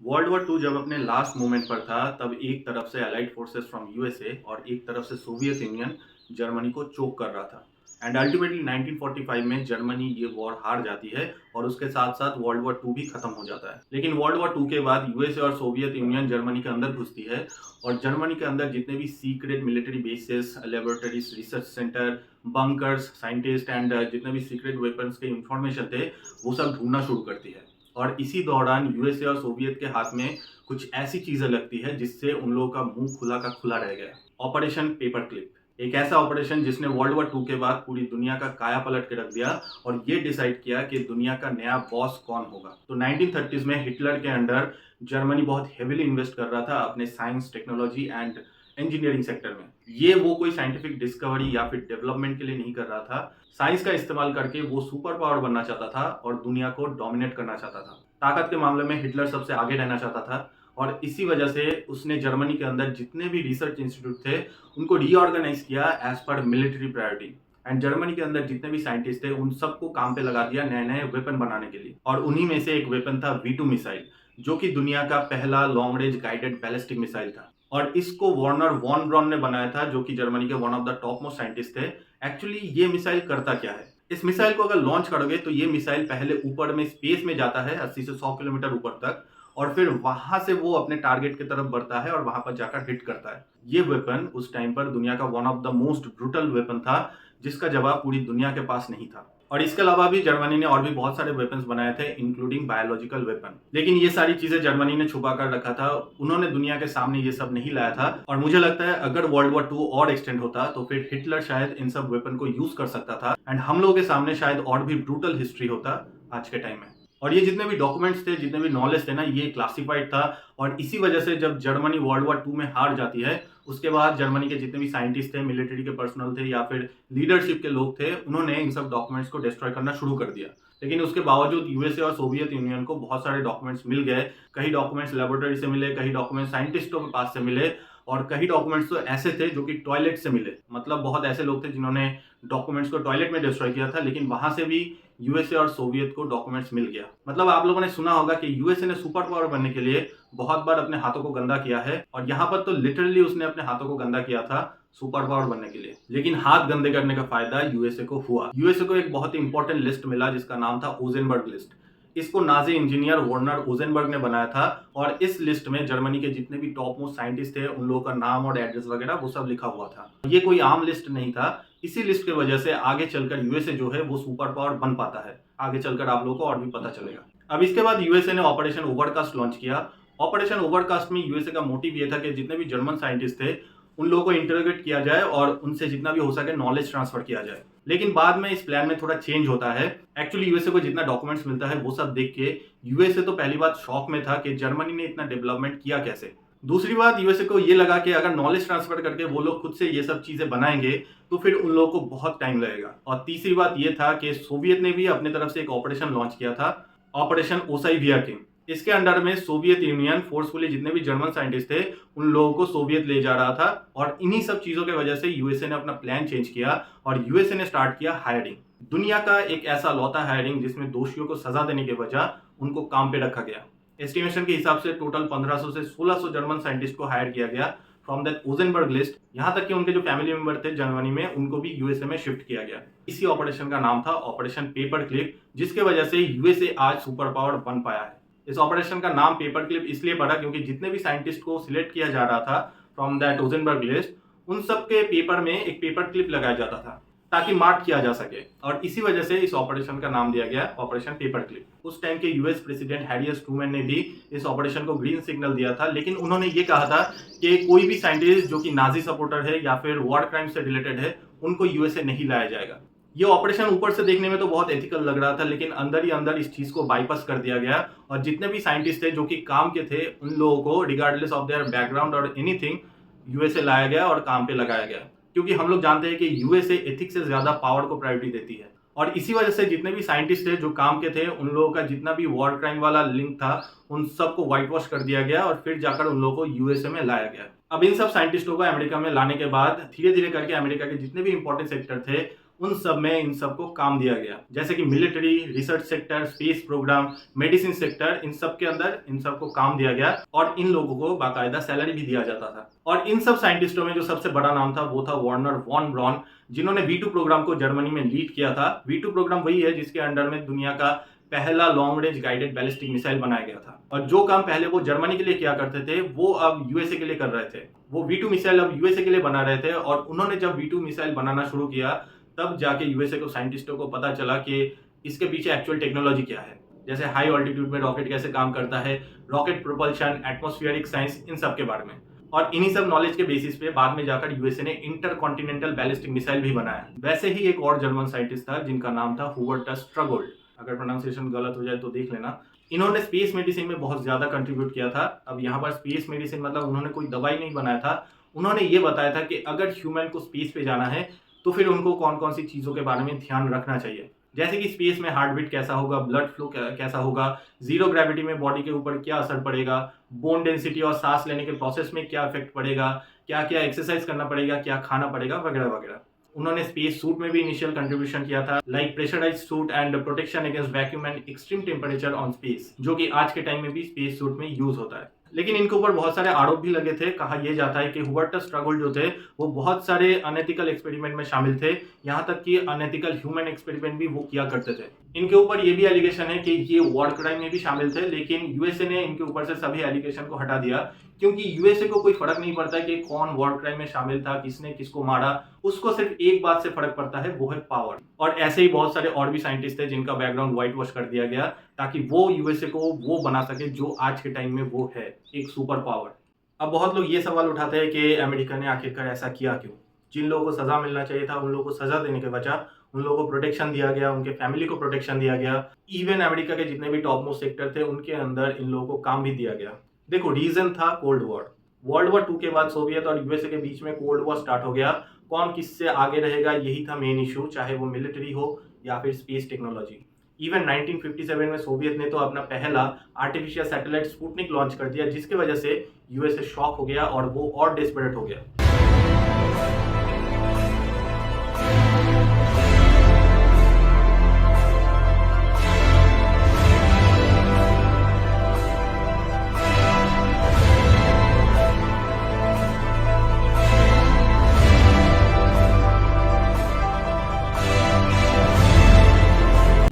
World war 2 जब अपने last moment पर था, तब एक तरफ से अलाइड फोर्सेस फ्रॉम यूएसए और एक तरफ से सोवियत यूनियन जर्मनी को चोक कर रहा था। एंड अल्टीमेटली 1945 में जर्मनी ये वॉर हार जाती है और उसके साथ साथ वर्ल्ड वॉर 2 भी खत्म हो जाता है। लेकिन वर्ल्ड वॉर 2 के बाद यूएसए और सोवियत यूनियन जर्मनी के अंदर घुसती है और जर्मनी के अंदर जितने भी secret military bases, laboratories, research centre, bunkers, scientist and जितने भी सीक्रेट वेपन्स के इंफॉर्मेशन थे, वो सब ढूंढना शुरू करती है। और इसी दौरान यूएसए और सोवियत के हाथ में कुछ ऐसी चीजें लगती है जिससे उन लोगों का मुंह खुला का खुला रह गया। ऑपरेशन पेपर क्लिप, एक ऐसा ऑपरेशन जिसने वर्ल्ड वॉर 2 के बाद पूरी दुनिया का काया पलट के रख दिया और ये डिसाइड किया कि दुनिया का नया बॉस कौन होगा। तो 1930s में हिटलर के अंडर जर्मनी बहुत हेविली इन्वेस्ट कर रहा था अपने science, technology and engineering sector में। ये वो कोई साइंटिफिक डिस्कवरी या फिर डेवलपमेंट के लिए नहीं कर रहा था। साइंस का इस्तेमाल करके वो सुपर पावर बनना चाहता था और दुनिया को डोमिनेट करना चाहता था। ताकत के मामले में हिटलर सबसे आगे रहना चाहता था और इसी वजह से उसने जर्मनी के अंदर जितने भी रिसर्च इंस्टीट्यूट थे उनको रीऑर्गेनाइज किया as per military priority. And Germany के अंदर जितने भी साइंटिस्ट थे उन सबको काम पे लगा दिया नए नए वेपन बनाने के लिए। और उन्हीं में से एक वेपन था V2 मिसाइल, जो कि दुनिया का पहला long range guided ballistic missile था। और इसको वर्नर वॉन ब्रॉन ने बनाया था, जो कि जर्मनी के one of the top most scientist थे। एक्चुअली ये मिसाइल करता क्या है? इस मिसाइल को अगर लॉन्च करोगे तो ये मिसाइल पहले ऊपर में स्पेस में जाता है 80 से 100 किलोमीटर ऊपर तक, और फिर वहां से वो अपने टारगेट की तरफ बढ़ता है और वहां पर जाकर हिट करता है। ये वेपन उस टाइम पर दुनिया का one of the most brutal weapon था, जिसका जवाब पूरी दुनिया के पास नहीं था। और इसके अलावा भी जर्मनी ने और भी बहुत सारे वेपन्स बनाए थे, इंक्लूडिंग बायोलॉजिकल वेपन। लेकिन ये सारी चीजें जर्मनी ने छुपा कर रखा था, उन्होंने दुनिया के सामने ये सब नहीं लाया था। और मुझे लगता है अगर वर्ल्ड वॉर 2 और एक्सटेंड होता तो फिर हिटलर शायद इन सब वेपन को यूज कर सकता था एंड हम लोगों के सामने शायद और भी ब्रूटल हिस्ट्री होता आज के टाइम में। और ये जितने भी डॉक्यूमेंट्स थे, जितने भी नॉलेज थे ना, ये क्लासिफाइड था। और इसी वजह से जब जर्मनी वर्ल्ड वॉर 2 में हार जाती है, उसके बाद जर्मनी के जितने भी साइंटिस्ट थे, मिलिट्री के पर्सनल थे या फिर लीडरशिप के लोग थे, उन्होंने इन सब डॉक्यूमेंट्स को डिस्ट्रॉय करना शुरू कर दिया। लेकिन उसके बावजूद यूएसए और सोवियत यूनियन को बहुत सारे डॉक्यूमेंट्स मिल गए। कई डॉक्यूमेंट्स लेबोरेटरी से मिले, कई डॉक्यूमेंट्स साइंटिस्टों के पास से मिले, और कई डॉक्यूमेंट्स तो ऐसे थे जो कि टॉयलेट से मिले। मतलब बहुत ऐसे लोग थे जिन्होंने डॉक्यूमेंट्स को टॉयलेट में डिस्ट्रॉय किया था, लेकिन वहां से भी यूएसए और सोवियत को डॉक्यूमेंट्स मिल गया। मतलब आप लोगों ने सुना होगा कि यूएसए ने सुपर पावर बनने के लिए बहुत बार अपने हाथों को गंदा किया है, और यहाँ पर तो लिटरली उसने अपने हाथों को गंदा किया था सुपर पावर बनने के लिए। लेकिन हाथ गंदे करने का फायदा यूएसए को हुआ। यूएसए को एक बहुत ही इंपॉर्टेंट लिस्ट मिला जिसका नाम था ओजेनबर्ग लिस्ट। इसको नाजी इंजीनियर वर्नर ओजेनबर्ग ने बनाया था, और इस लिस्ट में जर्मनी के जितने भी टॉप मोस्ट साइंटिस्ट थे उन लोगों का नाम और एड्रेस वगैरह वो सब लिखा हुआ था। ये कोई आम लिस्ट नहीं था। इसी लिस्ट की वजह से आगे चलकर यूएसए जो है वो सुपर पावर बन पाता है। आगे चलकर आप लोगों को और भी पता चलेगा। अब इसके बाद यूएसए ने ऑपरेशन ओवरकास्ट लॉन्च किया। ऑपरेशन ओवरकास्ट में यूएसए का मोटिव ये था कि जितने भी जर्मन साइंटिस्ट थे उन लोगों को इंटरोगेट किया जाए और उनसे जितना भी हो सके नॉलेज ट्रांसफर किया जाए। लेकिन बाद में इस प्लान में थोड़ा चेंज होता है। एक्चुअली यूएसए को जितना डॉक्यूमेंट्स मिलता है वो सब देख के यूएसए तो पहली बात शॉक में था कि जर्मनी ने इतना डेवलपमेंट किया कैसे। दूसरी बात, यूएसए को ये लगा कि अगर नॉलेज ट्रांसफर करके वो लोग खुद से ये सब चीजें बनाएंगे तो फिर उन लोगों को बहुत टाइम लगेगा। और तीसरी बात ये था कि सोवियत ने भी अपनी तरफ से एक ऑपरेशन लॉन्च किया था, ऑपरेशन ओसाई वियाकिन। इसके अंडर में सोवियत यूनियन फोर्सफुली जितने भी जर्मन साइंटिस्ट थे उन लोगों को सोवियत ले जा रहा था। और इन्हीं सब चीजों की वजह से यूएसए ने अपना प्लान चेंज किया और यूएसए ने स्टार्ट किया हायरिंग। दुनिया का एक ऐसा लौता हायरिंग जिसमें दोषियों को सजा देने के बजाय उनको काम पे रखा गया। एस्टिमेशन के हिसाब से टोटल 1500 से 1600 जर्मन साइंटिस्ट को हायर किया गया फ्रॉम दैट ओजेनबर्ग लिस्ट। यहां तक कि उनके जो फैमिली मेंबर थे जर्मनी में उनको भी यूएसए में शिफ्ट किया गया। इसी ऑपरेशन का नाम था ऑपरेशन पेपर क्लिप, जिसके वजह से यूएसए आज सुपर पावर बन पाया है। इस ऑपरेशन का नाम पेपर क्लिप इसलिए पड़ा क्योंकि जितने भी साइंटिस्ट को सिलेक्ट किया जा रहा था फ्रॉम दैट ओजेनबर्ग लिस्ट, उन सबके पेपर में एक पेपर क्लिप लगाया जाता था ताकि मार्क किया जा सके। और इसी वजह से इस ऑपरेशन का नाम दिया गया ऑपरेशन पेपर क्लिप। उस टाइम के US president Harry S Trueman ने भी इस ऑपरेशन को ग्रीन सिग्नल दिया था, लेकिन उन्होंने ये कहा था कि कोई भी साइंटिस्ट जो कि नाजी सपोर्टर है या फिर वॉर क्राइम से रिलेटेड है उनको यूएसए नहीं लाया जाएगा। ये ऑपरेशन ऊपर से देखने में तो बहुत एथिकल लग रहा था, लेकिन अंदर ही अंदर इस चीज को बाईपास कर दिया गया और जितने भी साइंटिस्ट थे जो कि काम के थे उन लोगों को रिगार्डलेस ऑफ देयर बैकग्राउंड और एनीथिंग यूएसए लाया गया और काम पे लगाया गया। क्योंकि हम लोग जानते हैं कि यूएसए एथिक्स से ज्यादा पावर को प्रायोरिटी देती है। और इसी वजह से जितने भी साइंटिस्ट थे जो काम के थे उन लोगों का जितना भी वॉर क्राइम वाला लिंक था उन सबको व्हाइट वॉश कर दिया गया और फिर जाकर उन लोगों को यूएसए में लाया गया। अब इन सब साइंटिस्टों को अमेरिका में लाने के बाद धीरे धीरे करके अमेरिका के जितने भी इंपॉर्टेंट सेक्टर थे उन सब में इन सबको काम दिया गया, जैसे कि military, research sector, space program, medicine sector, इन सब के अंदर इन सबको काम दिया गया और इन लोगों को बाकायदा सैलरी भी दिया जाता था। और इन सब साइंटिस्टों में जो सबसे बड़ा नाम था वो था वर्नर वॉन ब्रॉन, जिन्होंने V2 प्रोग्राम को जर्मनी में लीड किया था। V2 प्रोग्राम वही है जिसके अंडर में दुनिया का पहला long range guided ballistic missile बनाया गया था। और जो काम पहले वो जर्मनी के लिए किया करते थे वो अब यूएसए के लिए कर रहे थे। वो V2 मिसाइल अब यूएसए के लिए बना रहे थे और उन्होंने जब V2 मिसाइल बनाना शुरू किया तब जाके यूएसए को साइंटिस्टों को पता चला कि इसके पीछे एक्चुअल टेक्नोलॉजी क्या है, जैसे हाई ऑल्टीट्यूड में रॉकेट कैसे काम करता है, रॉकेट प्रोपल्शन, एटमॉस्फेरिक साइंस, इन सब के बारे में। और इन्हीं सब नॉलेज के बेसिस पे बाद में जाकर यूएसए ने इंटरकॉन्टिनेंटल बैलिस्टिक मिसाइल भी बनाया। वैसे ही एक और जर्मन साइंटिस्ट था जिनका नाम था हुबर्टस स्ट्रगोल्ड, अगर प्रोनाउंसिएशन गलत हो जाए तो देख लेना। इन्होंने स्पेस मेडिसिन में बहुत ज्यादा कंट्रीब्यूट किया था। अब यहाँ पर स्पेस मेडिसिन मतलब उन्होंने कोई दवाई नहीं बनाया था, उन्होंने ये बताया था कि अगर ह्यूमन को स्पेस पे जाना है तो फिर उनको कौन कौन सी चीजों के बारे में ध्यान रखना चाहिए, जैसे कि स्पेस में हार्ट बीट कैसा होगा, ब्लड फ्लो कैसा होगा, जीरो ग्रेविटी में बॉडी के ऊपर क्या असर पड़ेगा, बोन डेंसिटी और सांस लेने के प्रोसेस में क्या इफेक्ट पड़ेगा, क्या क्या एक्सरसाइज करना पड़ेगा, क्या खाना पड़ेगा, वगैरह वगैरह। उन्होंने स्पेस सूट में भी इनिशियल कंट्रीब्यूशन किया था, like pressurised suit and protection against vacuum and extreme temperature on space, जो कि आज के टाइम में भी स्पेस सूट में यूज होता है। लेकिन इनके ऊपर बहुत सारे आरोप भी लगे थे। कहा यह जाता है कि हुबर्टस स्ट्रगोल्ड जो थे वो बहुत सारे अनएथिकल एक्सपेरिमेंट में शामिल थे, यहाँ तक कि अनएथिकल ह्यूमन एक्सपेरिमेंट भी वो किया करते थे। इनके ऊपर ये भी एलिगेशन है कि ये वॉर क्राइम में भी शामिल थे, लेकिन यूएसए ने इनके ऊपर से सभी एलिगेशन को हटा दिया, क्योंकि यूएसए को कोई फर्क नहीं पड़ता कि कौन वॉर क्राइम में शामिल था, किसने किसको मारा, उसको सिर्फ एक बात से फर्क पड़ता है, वो है पावर। और ऐसे ही बहुत सारे और भी साइंटिस्ट थे जिनका बैकग्राउंड व्हाइट वॉश कर दिया गया ताकि वो यूएसए को वो बना सके जो आज के टाइम में वो है, एक सुपर पावर। अब बहुत लोग ये सवाल उठाते हैं कि अमेरिका ने आखिरकार ऐसा किया क्यों। जिन लोगों को सजा मिलना चाहिए था उन लोगों को सजा देने के बजाय उन लोगों को प्रोटेक्शन दिया गया, उनके फैमिली को प्रोटेक्शन दिया गया। इवन अमेरिका के जितने भी टॉप मोस्ट सेक्टर थे उनके अंदर इन लोगों को काम भी दिया गया। देखो, रीजन था कोल्ड वॉर। वर्ल्ड वॉर 2 के बाद सोवियत और यूएसए के बीच में कोल्ड वॉर स्टार्ट हो गया। कौन किससे आगे रहेगा, यही था मेन इशू, चाहे वो मिलिट्री हो या फिर स्पेस टेक्नोलॉजी। इवन 1957 में सोवियत ने तो अपना पहला आर्टिफिशियल सैटेलाइट स्पुतनिक लॉन्च कर दिया, जिसकी वजह से यूएसए शॉक हो गया और वो और डेस्परेट हो गया।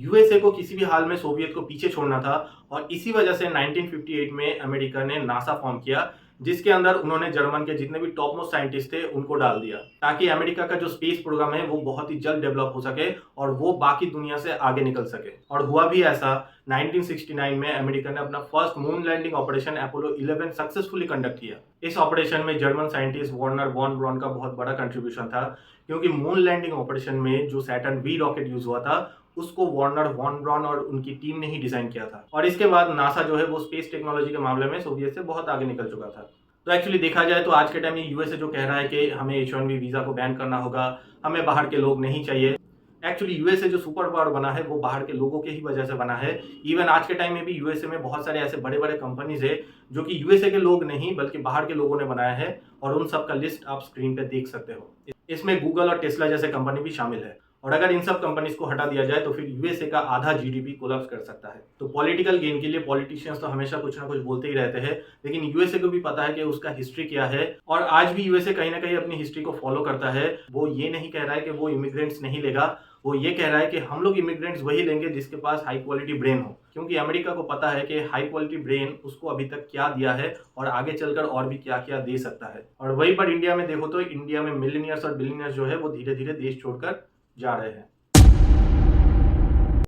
यूएसए को किसी भी हाल में सोवियत को पीछे छोड़ना था और इसी वजह से 1958 में अमेरिका ने नासा फॉर्म किया, जिसके अंदर उन्होंने जर्मन के जितने भी टॉप मोस्ट साइंटिस्ट थे उनको डाल दिया, ताकि अमेरिका का जो स्पेस प्रोग्राम है वो बहुत ही जल्द डेवलप हो सके और वो बाकी दुनिया से आगे निकल सके। और हुआ भी ऐसा। 1969 में अमेरिका ने अपना first moon landing operation Apollo 11 successfully conduct किया। इस ऑपरेशन में German scientist Wernher von Braun का बहुत बड़ा कंट्रीब्यूशन था, क्योंकि मून लैंडिंग ऑपरेशन में जो सैटर्न V रॉकेट यूज हुआ था उसको वर्नर वॉन ब्रॉन और उनकी टीम ने ही डिजाइन किया था। और इसके बाद नासा जो है वो स्पेस टेक्नोलॉजी के मामले में सोवियत से बहुत आगे निकल चुका था। तो एक्चुअली देखा जाए तो आज के टाइम में यूएसए जो कह रहा है कि हमें H1B वीजा को बैन करना होगा, हमें बाहर के लोग नहीं चाहिए, एक्चुअली यूएसए जो सुपर पावर बना है वो बाहर के लोगों के ही वजह से बना है। इवन आज के टाइम में भी यूएसए में बहुत सारे ऐसे बड़े बड़े कंपनीज है जो कि यूएसए के लोग नहीं बल्कि बाहर के लोगों ने बनाया है, और उन सब का लिस्ट आप स्क्रीन पे देख सकते हो। इसमें गूगल और टेस्ला जैसे कंपनी भी शामिल है। और अगर इन सब कंपनीज को हटा दिया जाए तो फिर यूएसए का आधा जीडीपी कोलैप्स कर सकता है। तो पॉलिटिकल गेन के लिए पॉलिटिशियंस तो हमेशा कुछ ना कुछ बोलते ही रहते हैं, लेकिन यूएसए को भी पता है कि उसका हिस्ट्री क्या है, और आज भी यूएसए कहीं ना कहीं अपनी हिस्ट्री को फॉलो करता है। वो ये नहीं कह रहा है कि वो इमिग्रेंट्स नहीं लेगा, वो ये कह रहा है कि हम लोग इमिग्रेंट्स वही लेंगे जिसके पास हाई क्वालिटी ब्रेन हो, क्योंकि अमेरिका को पता है कि हाई क्वालिटी ब्रेन उसको अभी तक क्या दिया है और आगे चलकर और भी क्या क्या दे सकता है। और वहीं पर इंडिया में देखो तो इंडिया में मिलियनियर्स और बिलियनियर्स जो है वो धीरे धीरे देश छोड़कर जा रहे हैं।